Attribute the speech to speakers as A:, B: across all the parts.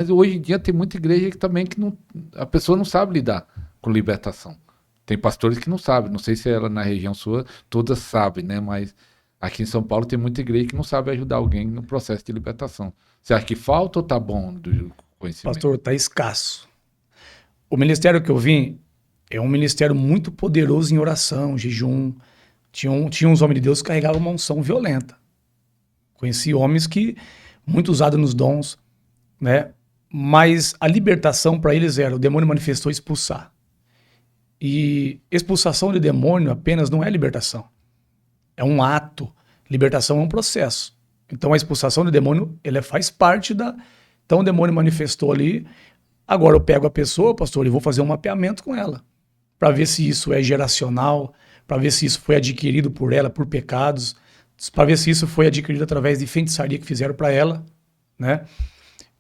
A: Mas hoje em dia tem muita igreja que também que não, a pessoa não sabe lidar com libertação. Tem pastores que não sabem, não sei se ela na região sua todas sabem, né? Mas aqui em São Paulo tem muita igreja que não sabe ajudar alguém no processo de libertação. Você acha que falta ou tá bom do conhecimento?
B: Pastor, está escasso. O ministério que eu vim é um ministério muito poderoso em oração, jejum. Tinha uns homens de Deus que carregavam uma unção violenta. Conheci homens que, muito usados nos dons, né? Mas a libertação para eles era, o demônio manifestou expulsar. E expulsação de demônio apenas não é libertação. É um ato. Libertação é um processo. Então a expulsação de demônio, ela faz parte da... Então o demônio manifestou ali, agora eu pego a pessoa, pastor, e vou fazer um mapeamento com ela, para ver se isso é geracional, para ver se isso foi adquirido por ela, por pecados, para ver se isso foi adquirido através de feitiçaria que fizeram para ela, né?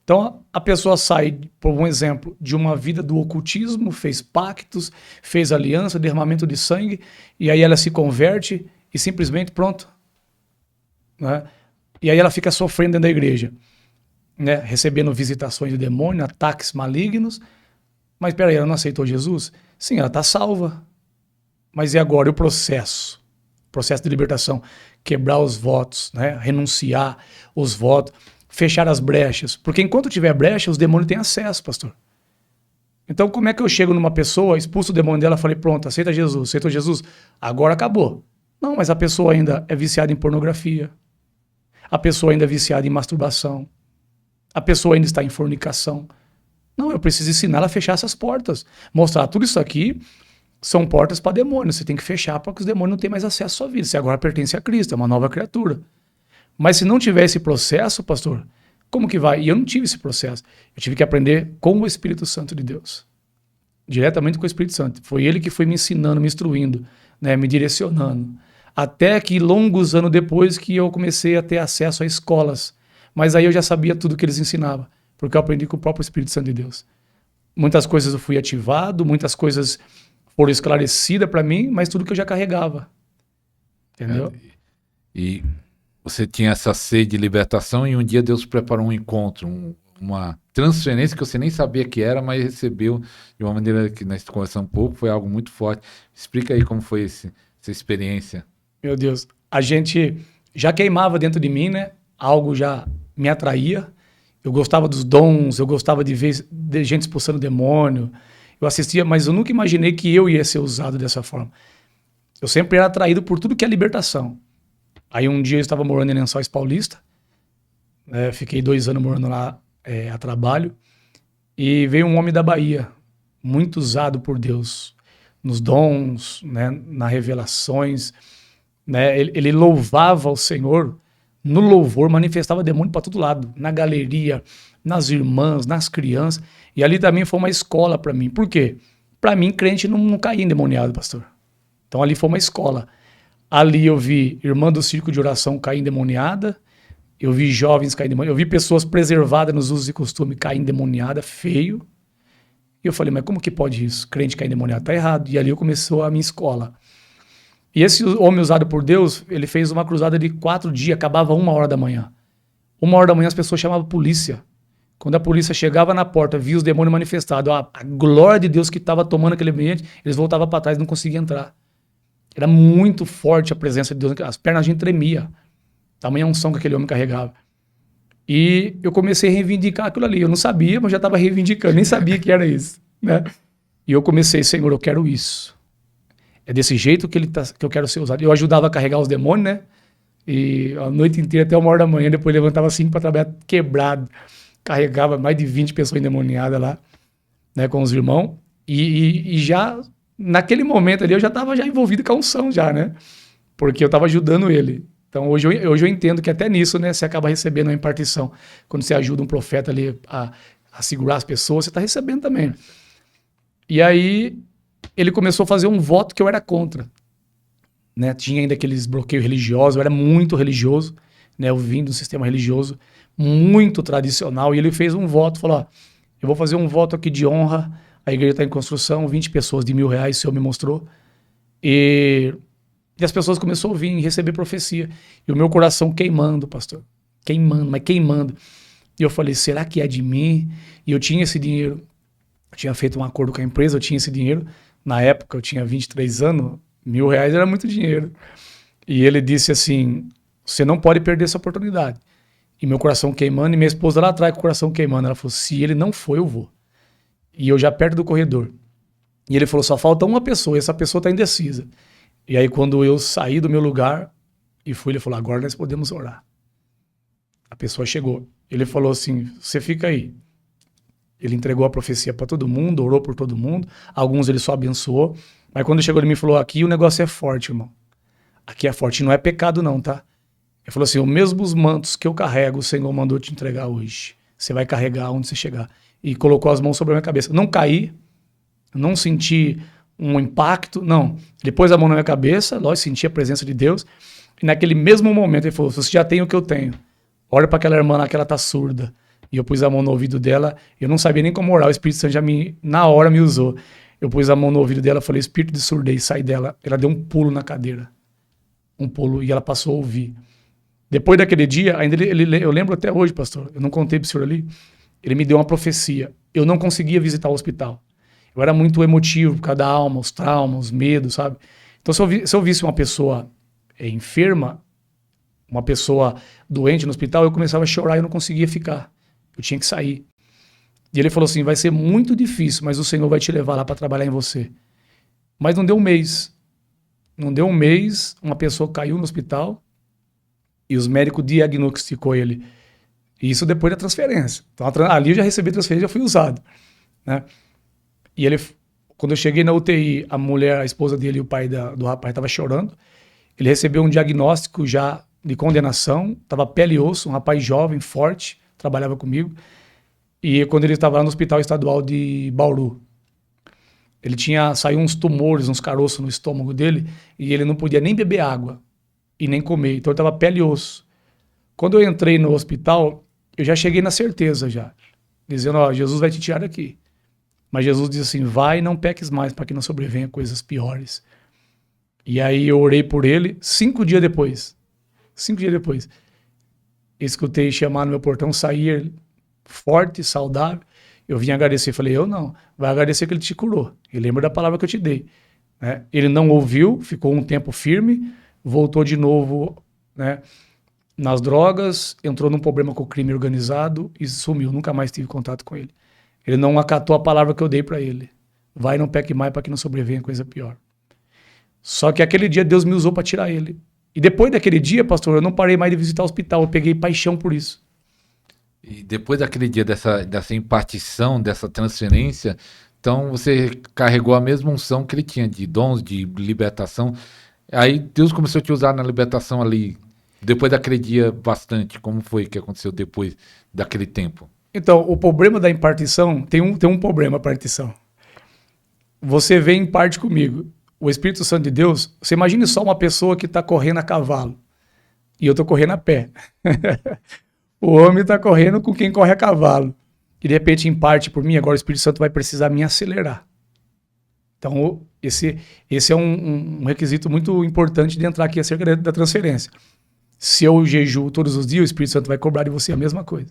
B: Então a pessoa sai, por um exemplo, de uma vida do ocultismo, fez pactos, fez aliança, derramamento de sangue, e aí ela se converte e simplesmente pronto, né? E aí ela fica sofrendo dentro da igreja, né? Recebendo visitações de demônio, ataques malignos. Mas peraí, ela não aceitou Jesus? Sim, ela está salva. Mas e agora? E o processo? Processo de libertação. Quebrar os votos, né? Renunciar os votos, fechar as brechas. Porque enquanto tiver brecha, os demônios têm acesso, pastor. Então como é que eu chego numa pessoa, expulso o demônio dela, falei, pronto, aceita Jesus, aceitou Jesus, agora acabou. Não, mas a pessoa ainda é viciada em pornografia. A pessoa ainda é viciada em masturbação. A pessoa ainda está em fornicação. Não, eu preciso ensinar ela a fechar essas portas. Mostrar tudo isso aqui são portas para demônios. Você tem que fechar para que os demônios não tenham mais acesso à sua vida. Você agora pertence a Cristo, é uma nova criatura. Mas se não tiver esse processo, pastor, como que vai? E eu não tive esse processo. Eu tive que aprender com o Espírito Santo de Deus. Diretamente com o Espírito Santo. Foi ele que foi me ensinando, me instruindo, né, me direcionando. Até que longos anos depois que eu comecei a ter acesso a escolas. Mas aí eu já sabia tudo que eles ensinavam, porque eu aprendi com o próprio Espírito Santo de Deus. Muitas coisas eu fui ativado, muitas coisas foram esclarecidas para mim, mas tudo que eu já carregava. Entendeu?
A: E você tinha essa sede de libertação e um dia Deus preparou um encontro, uma transferência que você nem sabia que era, mas recebeu de uma maneira que nós conversamos um pouco, foi algo muito forte. Explica aí como foi essa experiência.
B: Meu Deus, a gente já queimava dentro de mim, né? Algo já me atraía. Eu gostava dos dons, eu gostava de ver gente expulsando demônio. Eu assistia, mas eu nunca imaginei que eu ia ser usado dessa forma. Eu sempre era atraído por tudo que é libertação. Aí um dia eu estava morando em Lençóis Paulista, né? Fiquei 2 anos morando lá a trabalho, e veio um homem da Bahia, muito usado por Deus, nos dons, né? Nas revelações, né? Ele louvava o Senhor, no louvor manifestava demônio para todo lado, na galeria, nas irmãs, nas crianças, e ali também foi uma escola para mim. Por quê? Para mim, crente não caía endemoniado, pastor. Então ali foi uma escola. Ali eu vi irmã do círculo de oração cair endemoniada, eu vi jovens cair endemoniadas, eu vi pessoas preservadas nos usos e costumes cair endemoniada, feio. E eu falei, mas como que pode isso? Crente cair endemoniado, tá errado. E ali começou a minha escola. E esse homem usado por Deus, ele fez uma cruzada de 4 dias, acabava 1h da manhã. 1h da manhã as pessoas chamavam a polícia. Quando a polícia chegava na porta, via os demônios manifestados, a glória de Deus que estava tomando aquele ambiente, eles voltavam para trás e não conseguiam entrar. Era muito forte a presença de Deus, as pernas a gente tremia. Tamanha unção que aquele homem carregava. E eu comecei a reivindicar aquilo ali. Eu não sabia, mas já estava reivindicando, nem sabia que era isso, né? E eu comecei, Senhor, eu quero isso. É desse jeito que eu quero ser usado. Eu ajudava a carregar os demônios, né? E a noite inteira, até 1h da manhã, depois levantava 5 para trabalhar quebrado. Carregava mais de 20 pessoas endemoniadas lá, né, com os irmãos. E já, naquele momento ali, eu já estava já envolvido com a unção já, né? Porque eu estava ajudando ele. Então, hoje eu entendo que até nisso, né, você acaba recebendo uma impartição. Quando você ajuda um profeta ali a segurar as pessoas, você está recebendo também. E aí, ele começou a fazer um voto que eu era contra. Né? Tinha ainda aqueles bloqueios religiosos, eu era muito religioso, né? Eu vim de um sistema religioso muito tradicional, e ele fez um voto, falou, ó, eu vou fazer um voto aqui de honra, a igreja está em construção, 20 pessoas de R$1.000, o Senhor me mostrou, e as pessoas começaram a vir e receber profecia, e o meu coração queimando, pastor, queimando, mas queimando. E eu falei, será que é de mim? E eu tinha esse dinheiro, eu tinha feito um acordo com a empresa, eu tinha esse dinheiro. Na época, eu tinha 23 anos, R$ 1.000 era muito dinheiro. E ele disse assim, você não pode perder essa oportunidade. E meu coração queimando, e minha esposa lá atrás com o coração queimando. Ela falou, se ele não for, eu vou. E eu já perto do corredor. E ele falou, só falta uma pessoa, e essa pessoa está indecisa. E aí quando eu saí do meu lugar e fui, ele falou, agora nós podemos orar. A pessoa chegou. Ele falou assim, você fica aí. Ele entregou a profecia para todo mundo, orou por todo mundo. Alguns ele só abençoou. Mas quando chegou ele me falou, aqui o negócio é forte, irmão. Aqui é forte, não é pecado não, tá? Ele falou assim, os mesmos mantos que eu carrego, o Senhor mandou te entregar hoje. Você vai carregar onde você chegar. E colocou as mãos sobre a minha cabeça. Não caí, não senti um impacto, não. Ele pôs a mão na minha cabeça, lógico, senti a presença de Deus. E naquele mesmo momento ele falou, você já tem o que eu tenho. Olha para aquela irmã lá que ela tá surda. E eu pus a mão no ouvido dela, eu não sabia nem como orar, o Espírito Santo na hora me usou. Eu pus a mão no ouvido dela, falei, espírito de surdez, sai dela. Ela deu um pulo na cadeira. Um pulo, e ela passou a ouvir. Depois daquele dia, ainda eu lembro até hoje, pastor, eu não contei pro senhor ali, ele me deu uma profecia. Eu não conseguia visitar o hospital. Eu era muito emotivo por causa da alma, os traumas, os medos, sabe? Então, se eu visse uma pessoa enferma, uma pessoa doente no hospital, eu começava a chorar e eu não conseguia ficar. Eu tinha que sair. E ele falou assim, vai ser muito difícil, mas o Senhor vai te levar lá para trabalhar em você. Mas não deu um mês. Não deu um mês, uma pessoa caiu no hospital e os médicos diagnosticou ele. E isso depois da transferência. Então, ali eu já recebi a transferência, já fui usado. Né? E ele, quando eu cheguei na UTI, a mulher, a esposa dele e o pai do rapaz estavam chorando. Ele recebeu um diagnóstico já de condenação, estava pele e osso, um rapaz jovem, forte, trabalhava comigo. E quando ele estava lá no Hospital Estadual de Bauru, saiu uns tumores, uns caroços no estômago dele, e ele não podia nem beber água e nem comer. Então ele estava pele e osso. Quando eu entrei no hospital, eu já cheguei na certeza já, dizendo, ó, Jesus vai te tirar daqui. Mas Jesus disse assim, vai e não peques mais para que não sobrevenha coisas piores. E aí eu orei por ele, 5 dias depois, escutei chamar no meu portão, sair forte, saudável. Eu vim agradecer, falei, eu não, vai agradecer que ele te curou. E lembra da palavra que eu te dei. Né? Ele não ouviu, ficou um tempo firme, voltou de novo, né, nas drogas, entrou num problema com o crime organizado e sumiu, nunca mais tive contato com ele. Ele não acatou a palavra que eu dei para ele. Vai, não peque mais para que não sobrevenha coisa pior. Só que aquele dia Deus me usou para tirar ele. E depois daquele dia, pastor, eu não parei mais de visitar o hospital, eu peguei paixão por isso.
A: E depois daquele dia dessa impartição, dessa transferência, então você carregou a mesma unção que ele tinha de dons, de libertação. Aí Deus começou a te usar na libertação ali, depois daquele dia bastante. Como foi que aconteceu depois daquele tempo?
B: Então, o problema da impartição, tem um problema a partição. Você vem em parte comigo. O Espírito Santo de Deus, você imagine só uma pessoa que está correndo a cavalo e eu estou correndo a pé. O homem está correndo com quem corre a cavalo. E de repente, em parte por mim, agora o Espírito Santo vai precisar me acelerar. Então, esse é um requisito muito importante de entrar aqui acerca da transferência. Se eu jejuo todos os dias, o Espírito Santo vai cobrar de você a mesma coisa.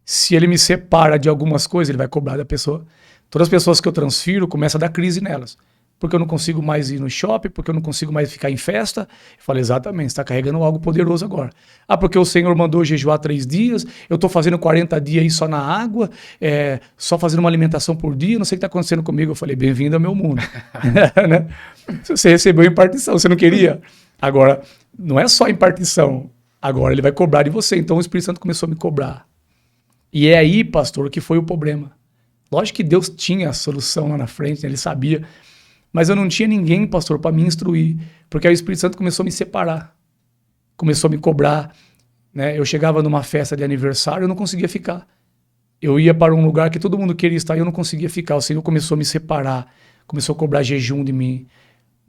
B: Se ele me separa de algumas coisas, ele vai cobrar da pessoa. Todas as pessoas que eu transfiro, começa a dar crise nelas. Porque eu não consigo mais ir no shopping, porque eu não consigo mais ficar em festa. Eu falei, exatamente, você está carregando algo poderoso agora. Ah, porque o Senhor mandou jejuar 3 dias, eu estou fazendo 40 dias aí só na água, só fazendo uma alimentação por dia, não sei o que está acontecendo comigo. Eu falei, bem-vindo ao meu mundo. Né? Você recebeu impartição, você não queria? Agora, não é só impartição, agora ele vai cobrar de você. Então o Espírito Santo começou a me cobrar. E é aí, pastor, que foi o problema. Lógico que Deus tinha a solução lá na frente, né? Ele sabia. Mas eu não tinha ninguém, pastor, para me instruir. Porque aí o Espírito Santo começou a me separar. Começou a me cobrar. Né? Eu chegava numa festa de aniversário, eu não conseguia ficar. Eu ia para um lugar que todo mundo queria estar e eu não conseguia ficar. O Senhor começou a me separar. Começou a cobrar jejum de mim.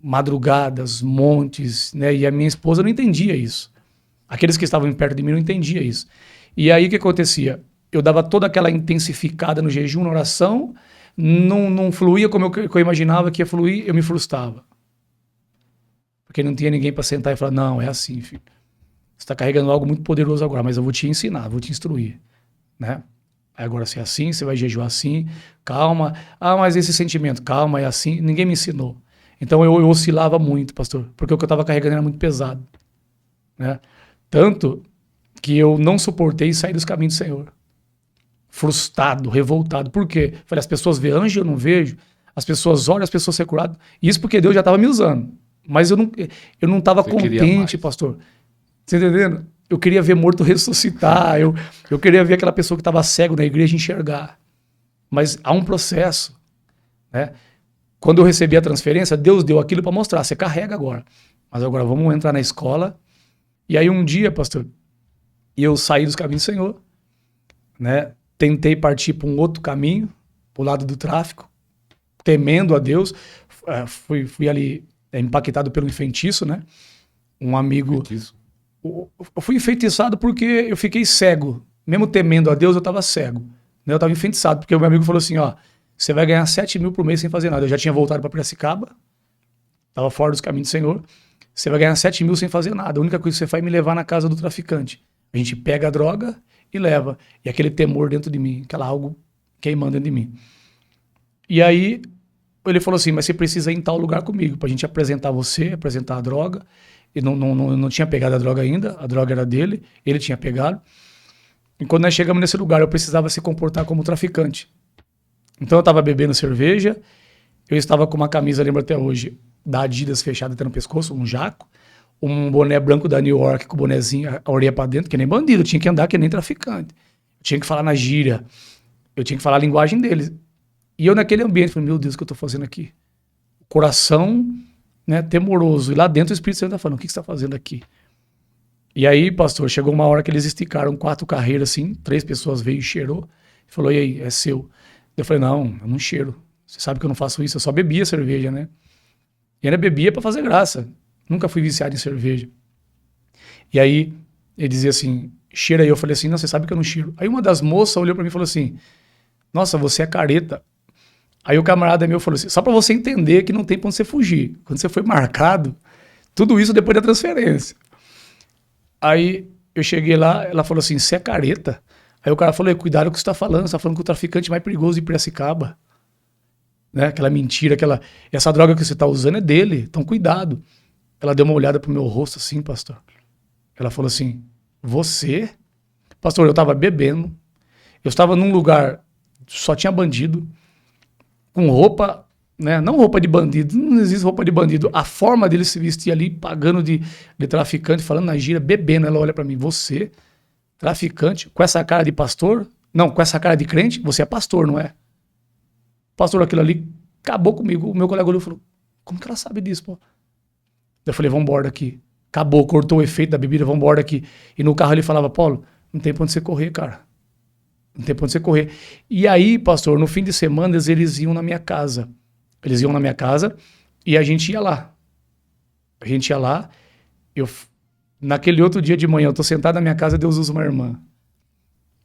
B: Madrugadas, montes. Né? E a minha esposa não entendia isso. Aqueles que estavam perto de mim não entendiam isso. E aí o que acontecia? Eu dava toda aquela intensificada no jejum, na oração, não fluía como eu imaginava que ia fluir, eu me frustrava. Porque não tinha ninguém para sentar e falar, não, é assim, filho. Você está carregando algo muito poderoso agora, mas eu vou te ensinar, vou te instruir. né? Agora você é assim, você vai jejuar assim, calma. Ah, mas esse sentimento, calma, é assim. Ninguém me ensinou. Então eu oscilava muito, pastor, porque o que eu estava carregando era muito pesado, né? Tanto que eu não suportei sair dos caminhos do Senhor. Frustrado, revoltado. Por quê? Falei, as pessoas veem anjo, eu não vejo. As pessoas olham, as pessoas ser curadas. Isso porque Deus já estava me usando. Mas eu não estava contente, pastor. Você entendendo? Eu queria ver morto ressuscitar. Eu queria ver aquela pessoa que estava cego na igreja enxergar. Mas há um processo, né? Quando eu recebi a transferência, Deus deu aquilo para mostrar. Você carrega agora. Mas agora vamos entrar na escola. E aí um dia, pastor, eu saí dos caminhos do Senhor, né? Tentei partir para um outro caminho, para o lado do tráfico, temendo a Deus. Fui ali impactado pelo feitiço, né? Um amigo...
A: Feitiço.
B: Eu fui enfeitiçado porque eu fiquei cego. Mesmo temendo a Deus, eu estava cego. Né? Eu estava enfeitiçado, porque o meu amigo falou assim, ó, você vai ganhar 7 mil por mês sem fazer nada. Eu já tinha voltado para Piracicaba, estava fora dos caminhos do Senhor. Você vai ganhar 7 mil sem fazer nada. A única coisa que você faz é me levar na casa do traficante. A gente pega a droga e leva. E aquele temor dentro de mim, aquela algo queimando dentro de mim. E aí, ele falou assim, mas você precisa ir em tal lugar comigo, pra gente apresentar você, apresentar a droga. E não tinha pegado a droga ainda, a droga era dele, ele tinha pegado. E quando nós chegamos nesse lugar, eu precisava se comportar como traficante. Então eu estava bebendo cerveja, eu estava com uma camisa, lembro até hoje, da Adidas fechada até no pescoço, um jaco, um boné branco da New York com o bonezinho, a orelha para dentro, que nem bandido, eu tinha que andar que nem traficante. Eu tinha que falar na gíria, eu tinha que falar a linguagem deles. E eu naquele ambiente, falei, meu Deus, o que eu estou fazendo aqui? Coração, né, temoroso. E lá dentro o Espírito Santo está falando, o que você está fazendo aqui? E aí, pastor, chegou uma hora que eles esticaram 4 carreiras assim, 3 pessoas veio e cheirou. E falou, e aí, é seu? Eu falei, não, eu não cheiro. Você sabe que eu não faço isso, eu só bebia cerveja, né? E ainda bebia para fazer graça. Nunca fui viciado em cerveja. E aí, ele dizia assim, cheira aí. Eu falei assim, não, você sabe que eu não cheiro. Aí uma das moças olhou para mim e falou assim, nossa, você é careta. Aí o camarada meu falou assim, só para você entender que não tem pra onde você fugir. Quando você foi marcado, tudo isso depois da transferência. Aí eu cheguei lá, ela falou assim, você é careta? Aí o cara falou, cuidado com o que você tá falando, você tá falando que o traficante mais perigoso de Piracicaba. Né? Aquela mentira, essa droga que você tá usando é dele, então cuidado. Ela deu uma olhada pro meu rosto assim, pastor. Ela falou assim, você? Pastor, eu tava bebendo, eu estava num lugar, só tinha bandido, com roupa, né? Não roupa de bandido, não existe roupa de bandido. A forma dele se vestir ali, pagando de traficante, falando na gíria, bebendo. Ela olha pra mim, você, traficante, com essa cara de pastor? Não, com essa cara de crente, você é pastor, não é? Pastor, aquilo ali acabou comigo. O meu colega olhou e falou, como que ela sabe disso, pô? Eu falei, vambora daqui. Acabou, cortou o efeito da bebida, vambora daqui. E no carro ele falava, Paulo, não tem pra onde você correr, cara. Não tem pra onde você correr. E aí, pastor, no fim de semana, eles iam na minha casa. Eles iam na minha casa e a gente ia lá. A gente ia lá. Naquele outro dia de manhã, eu tô sentado na minha casa, Deus usa uma irmã.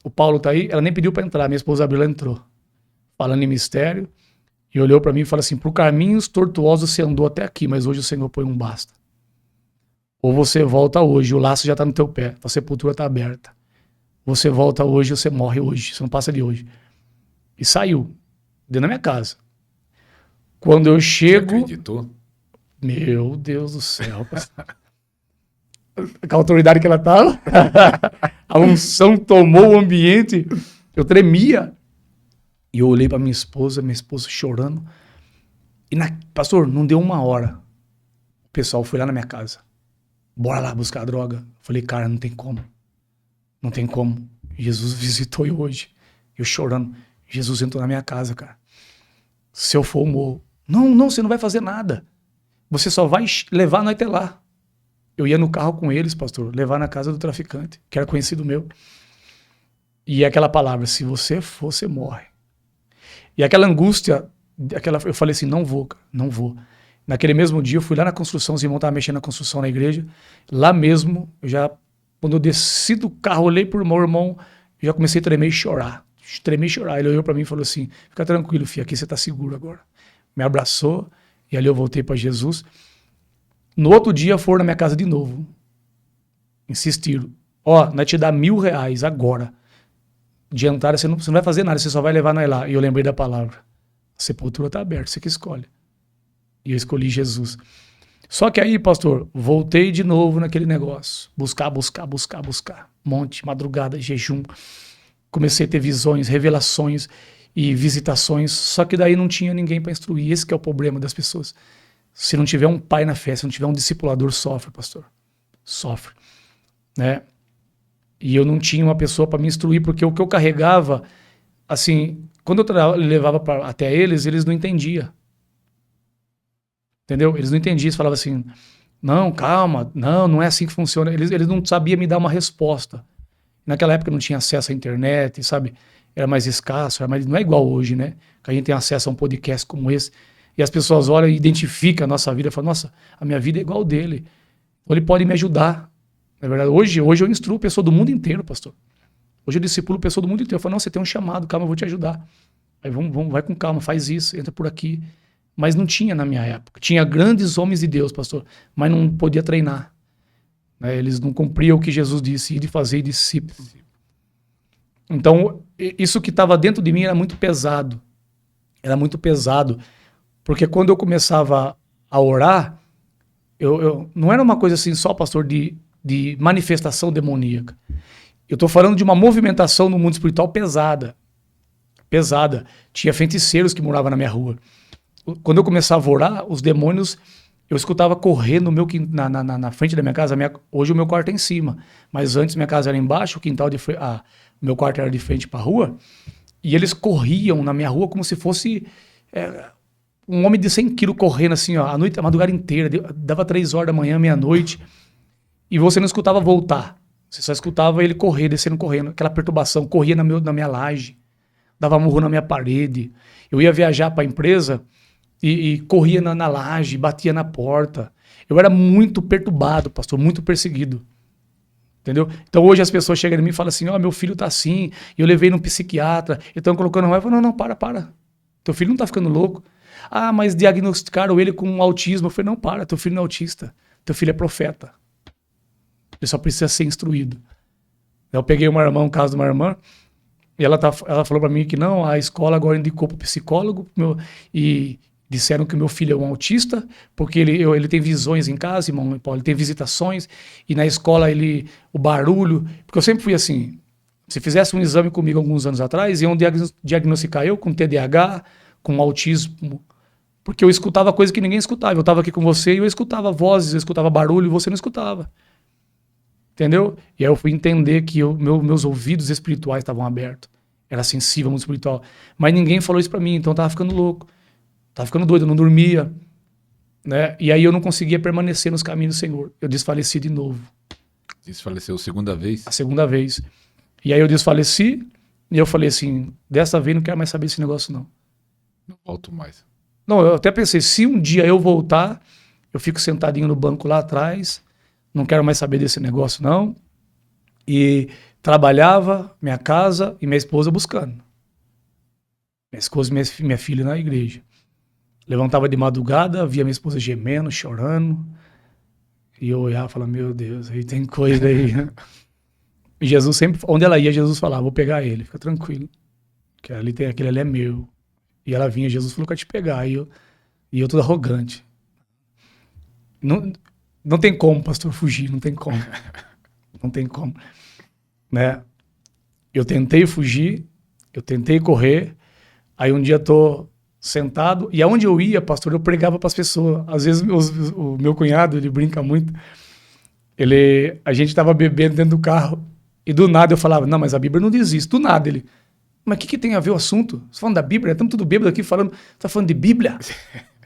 B: O Paulo tá aí, ela nem pediu pra entrar. Minha esposa abriu, ela entrou. Falando em mistério. E olhou pra mim e falou assim, por caminhos tortuosos você andou até aqui, mas hoje o Senhor põe um basta. Ou você volta hoje, o laço já tá no teu pé, a sepultura tá aberta. Você volta hoje, você morre hoje, você não passa de hoje. E saiu, dentro da minha casa. Quando eu chego...
A: Você acreditou?
B: Meu Deus do céu. Com a autoridade que ela tava, a unção tomou o ambiente, eu tremia. E eu olhei pra minha esposa chorando. E, pastor, não deu uma hora. O pessoal foi lá na minha casa. Bora lá buscar a droga. Eu falei, cara, não tem como. Não tem como. Jesus visitou eu hoje. Eu chorando. Jesus entrou na minha casa, cara. Se eu for, eu morro. Não, você não vai fazer nada. Você só vai levar nós até lá. Eu ia no carro com eles, pastor, levar na casa do traficante, que era conhecido meu. E aquela palavra, se você for, você morre. E aquela angústia, eu falei assim, não vou, cara, não vou. Naquele mesmo dia, eu fui lá na construção, os irmãos estavam mexendo na construção na igreja. Lá mesmo, quando eu desci do carro, olhei pro meu irmão, eu já comecei a tremer e chorar. Ele olhou pra mim e falou assim, fica tranquilo, filho, aqui você tá seguro agora. Me abraçou, e ali eu voltei pra Jesus. No outro dia, foram na minha casa de novo. Insistiram. Nós te dá R$1.000 agora. de entrar, você não vai fazer nada, você só vai levar nós lá. E eu lembrei da palavra. A sepultura está aberta, você que escolhe. E eu escolhi Jesus. Só que aí, pastor, voltei de novo naquele negócio. Buscar. Monte, madrugada, jejum. Comecei a ter visões, revelações e visitações. Só que daí não tinha ninguém para instruir. Esse que é o problema das pessoas. Se não tiver um pai na fé, se não tiver um discipulador, sofre, pastor. Sofre. Né? E eu não tinha uma pessoa para me instruir, porque o que eu carregava, assim, quando eu levava até eles não entendiam. Entendeu? Eles não entendiam, eles falavam assim, não, calma, não é assim que funciona. Eles não sabiam me dar uma resposta. Naquela época não tinha acesso à internet, sabe? Era mais escasso, não é igual hoje, né? Que a gente tem acesso a um podcast como esse, e as pessoas olham e identificam a nossa vida, e falam, nossa, a minha vida é igual dele. Ou ele pode me ajudar. Na verdade, hoje eu instruo pessoa do mundo inteiro, pastor. Hoje eu discipulo pessoa do mundo inteiro. Eu falo, não, você tem um chamado, calma, eu vou te ajudar. Aí vai com calma, faz isso, entra por aqui. Mas não tinha na minha época. Tinha grandes homens de Deus, pastor, mas não podia treinar. Né? Eles não cumpriam o que Jesus disse, ir de fazer discípulo. Então, isso que estava dentro de mim era muito pesado. Era muito pesado. Porque quando eu começava a orar, eu não era uma coisa assim só, pastor, de manifestação demoníaca. Eu estou falando de uma movimentação no mundo espiritual pesada. Pesada. Tinha feiticeiros que moravam na minha rua. Quando eu começava a orar, os demônios, eu escutava correr no meu, na frente da minha casa. Hoje o meu quarto é em cima, mas antes minha casa era embaixo, o quintal meu quarto era de frente para a rua, e eles corriam na minha rua como se fosse um homem de 100 quilos correndo assim, ó, a madrugada inteira, dava 3 horas da manhã, meia-noite, e você não escutava voltar, você só escutava ele correr, descendo correndo, aquela perturbação, corria na minha laje, dava murro na minha parede. Eu ia viajar para a empresa e corria na laje, batia na porta. Eu era muito perturbado, pastor, muito perseguido. Entendeu? Então hoje as pessoas chegam em mim e falam assim, meu filho tá assim, eu levei num psiquiatra, estão colocando eu falo, não, para. Teu filho não tá ficando louco. Ah, mas diagnosticaram ele com autismo. Eu falei, não, para, teu filho não é autista. Teu filho é profeta. Ele só precisa ser instruído. Eu peguei um caso de uma irmã, e ela falou para mim que não, a escola agora indicou pro psicólogo, e disseram que o meu filho é um autista, porque ele tem visões em casa, irmão Paulo, ele tem visitações, e na escola o barulho, porque eu sempre fui assim, se fizesse um exame comigo alguns anos atrás, iam diagnosticar eu com TDAH, com autismo, porque eu escutava coisa que ninguém escutava. Eu estava aqui com você e eu escutava vozes, eu escutava barulho e você não escutava. Entendeu? E aí eu fui entender que meus ouvidos espirituais estavam abertos. Era sensível, muito espiritual. Mas ninguém falou isso pra mim, então eu tava ficando louco. Tava ficando doido, eu não dormia. Né? E aí eu não conseguia permanecer nos caminhos do Senhor. Eu desfaleci de novo.
A: Desfaleceu segunda vez?
B: A segunda vez. E aí eu desfaleci e eu falei assim, dessa vez não quero mais saber desse negócio não.
A: Não volto mais.
B: Não, eu até pensei, se um dia eu voltar, eu fico sentadinho no banco lá atrás, não quero mais saber desse negócio não. E trabalhava, minha casa e minha esposa buscando. Minha esposa e minha filha na igreja. Levantava de madrugada, via minha esposa gemendo, chorando. E eu olhava e falava, meu Deus, aí tem coisa aí. E Jesus sempre, onde ela ia, Jesus falava, vou pegar ele, fica tranquilo. Que aquele ali é meu. E ela vinha, Jesus falou que ia te pegar. E eu todo arrogante. Não tem como, pastor, fugir, não tem como. Não tem como. Né? Eu tentei fugir, eu tentei correr, aí um dia tô sentado, e aonde eu ia, pastor, eu pregava para as pessoas. Às vezes o meu cunhado, ele brinca muito, a gente tava bebendo dentro do carro, e do nada eu falava, não, mas a Bíblia não diz isso. Do nada ele, mas o que tem a ver o assunto? Você falando da Bíblia? Estamos tudo bêbado aqui falando, tá falando de Bíblia?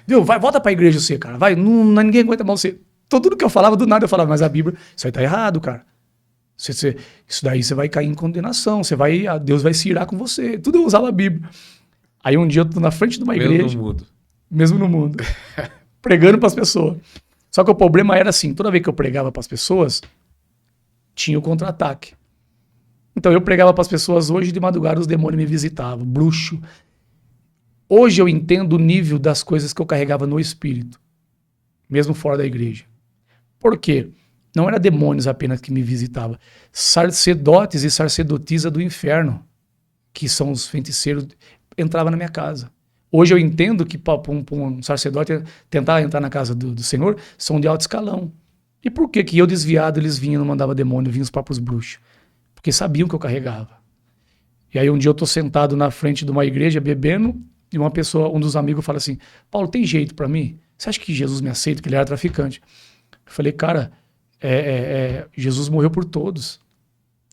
B: Viu? Vai, volta pra igreja você, cara, vai, ninguém aguenta mal você. Então, tudo que eu falava, do nada eu falava, mas a Bíblia, isso aí tá errado, cara. Isso daí você vai cair em condenação, Deus vai se irar com você. Tudo eu usava a Bíblia. Aí um dia eu tô na frente de uma igreja. Mesmo no mundo. Pregando pras pessoas. Só que o problema era assim, toda vez que eu pregava pras pessoas, tinha o contra-ataque. Então eu pregava pras pessoas, hoje de madrugada os demônios me visitavam, bruxo. Hoje eu entendo o nível das coisas que eu carregava no espírito, mesmo fora da igreja. Por quê? Não era demônios apenas que me visitavam. Sacerdotes e sacerdotisa do inferno que são os feiticeiros, entrava na minha casa. Hoje eu entendo que para um sacerdote tentar entrar na casa do Senhor, são de alto escalão. E por que eu desviado, eles vinham, não mandava demônio, vinham os próprios bruxos? Porque sabiam que eu carregava. E aí um dia eu tô sentado na frente de uma igreja, bebendo, e uma pessoa, um dos amigos fala assim, Paulo, tem jeito para mim? Você acha que Jesus me aceita? Que ele era traficante. Eu falei, cara, Jesus morreu por todos.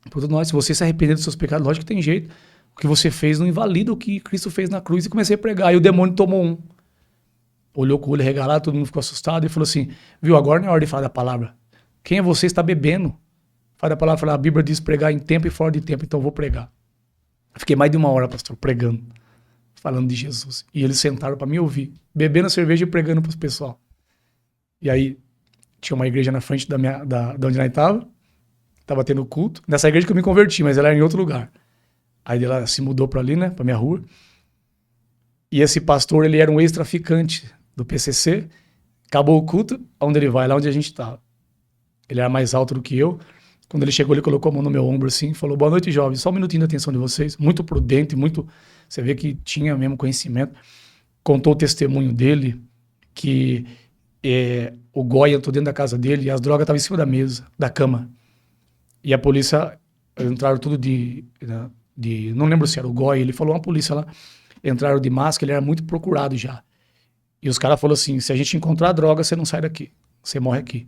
B: Por todos nós. Se você se arrepender dos seus pecados, lógico que tem jeito. O que você fez não invalida o que Cristo fez na cruz. E comecei a pregar. E o demônio tomou um. Olhou com o olho regalado, todo mundo ficou assustado e falou assim, viu, agora não é hora de falar da palavra. Quem é você? Está bebendo. Fala da palavra, a Bíblia diz pregar em tempo e fora de tempo, então eu vou pregar. Eu fiquei mais de 1 hora, pastor, pregando, falando de Jesus. E eles sentaram para me ouvir, bebendo a cerveja e pregando para os pessoal. E aí, tinha uma igreja na frente da onde nós estava tendo culto. Nessa igreja que eu me converti, mas ela era em outro lugar. Aí ela se mudou para ali, né, para minha rua. E esse pastor, ele era um ex-traficante do PCC. Acabou o culto, aonde ele vai? Lá onde a gente estava. Ele era mais alto do que eu. Quando ele chegou, ele colocou a mão no meu ombro assim, falou, boa noite, jovens, só um minutinho da atenção de vocês. Muito prudente, muito... Você vê que tinha mesmo conhecimento. Contou o testemunho dele, que o Goya entrou dentro da casa dele e as drogas estavam em cima da mesa, da cama. E a polícia, entraram tudo não lembro se era o Goya, ele falou, uma polícia lá, entraram de máscara, ele era muito procurado já. E os caras falaram assim, se a gente encontrar droga, você não sai daqui, você morre aqui.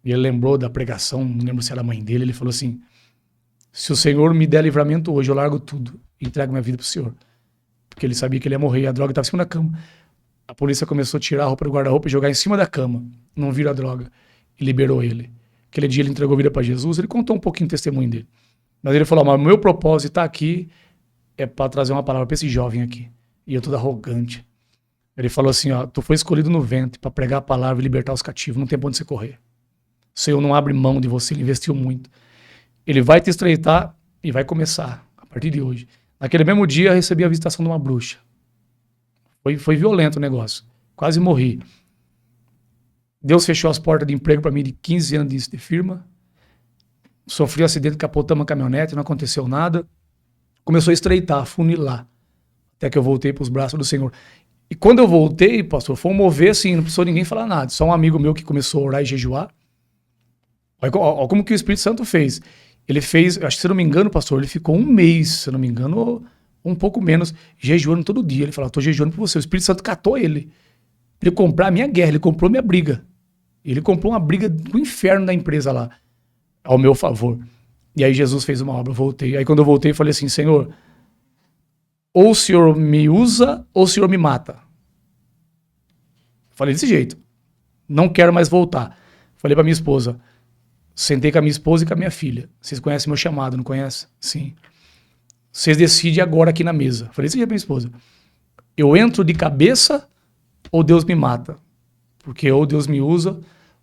B: E ele lembrou da pregação, não lembro se era a mãe dele, ele falou assim, se o Senhor me der livramento hoje, eu largo tudo e entrego minha vida pro Senhor. Porque ele sabia que ele ia morrer e a droga estava em cima da cama. A polícia começou a tirar a roupa do guarda-roupa e jogar em cima da cama. Não viram a droga. E liberou ele. Aquele dia ele entregou a vida para Jesus, ele contou um pouquinho do testemunho dele. Mas ele falou, mas o meu propósito tá aqui é para trazer uma palavra para esse jovem aqui. E eu todo arrogante. Ele falou assim, ó, tu foi escolhido no ventre para pregar a palavra e libertar os cativos, não tem pra onde você correr. O Senhor não abre mão de você, ele investiu muito. Ele vai te estreitar e vai começar, a partir de hoje. Naquele mesmo dia, eu recebi a visitação de uma bruxa. Foi violento o negócio. Quase morri. Deus fechou as portas de emprego para mim de 15 anos de firma. Sofri um acidente, capotamos uma caminhonete, não aconteceu nada. Começou a estreitar, a funilar. Até que eu voltei para os braços do Senhor. E quando eu voltei, pastor, foi um mover assim, não precisou ninguém falar nada. Só um amigo meu que começou a orar e jejuar. Olha como que o Espírito Santo fez. Ele fez, acho que se eu não me engano, pastor, ele ficou 1 mês, se eu não me engano, um pouco menos, jejuando todo dia. Ele falou, tô jejuando por você. O Espírito Santo catou ele. Ele comprou a minha guerra, ele comprou minha briga. Ele comprou uma briga do inferno da empresa lá, ao meu favor. E aí Jesus fez uma obra, eu voltei. Aí quando eu voltei, eu falei assim, Senhor, ou o Senhor me usa, ou o Senhor me mata. Falei desse jeito. Não quero mais voltar. Falei pra minha esposa, sentei com a minha esposa e com a minha filha. Vocês conhecem meu chamado, não conhecem? Sim. Vocês decidem agora aqui na mesa. Falei desse jeito pra minha esposa. Eu entro de cabeça ou Deus me mata? Porque ou Deus me usa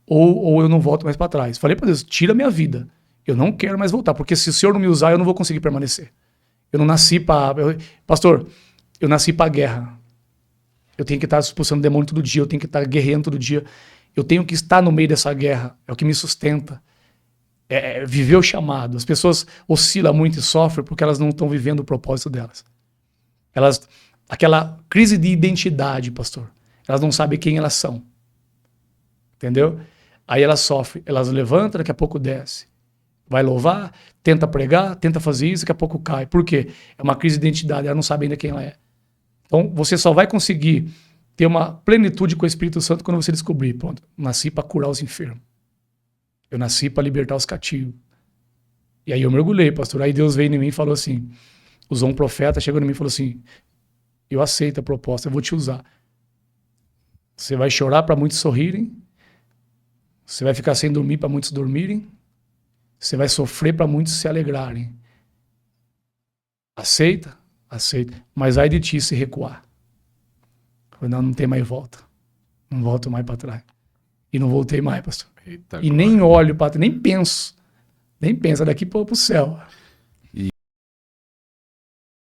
B: ou eu não volto mais para trás. Falei para Deus, tira a minha vida. Eu não quero mais voltar, porque se o Senhor não me usar, eu não vou conseguir permanecer. Eu não nasci para... Pastor, eu nasci para a guerra. Eu tenho que estar expulsando demônio todo dia, eu tenho que estar guerreando todo dia. Eu tenho que estar no meio dessa guerra. É o que me sustenta. Viver o chamado. As pessoas oscilam muito e sofrem porque elas não estão vivendo o propósito delas. Aquela crise de identidade, pastor. Elas não sabem quem elas são. Entendeu? Aí elas sofrem. Elas levantam, daqui a pouco desce. Vai louvar, tenta pregar, tenta fazer isso, daqui a pouco cai. Por quê? É uma crise de identidade. Ela não sabe ainda quem ela é. Então, você só vai conseguir ter uma plenitude com o Espírito Santo quando você descobrir. Pronto, nasci para curar os enfermos. Eu nasci para libertar os cativos. E aí eu mergulhei, pastor. Aí Deus veio em mim e falou assim, usou um profeta, chegou em mim e falou assim, eu aceito a proposta, eu vou te usar. Você vai chorar para muitos sorrirem, você vai ficar sem dormir para muitos dormirem, você vai sofrer para muitos se alegrarem. Aceita? Aceita. Mas ai de ti se recuar. Eu falei, não tem mais volta. Não volto mais para trás. E não voltei mais, pastor.
A: Eita,
B: e nem olho para trás, nem penso. Nem pensa daqui para o céu.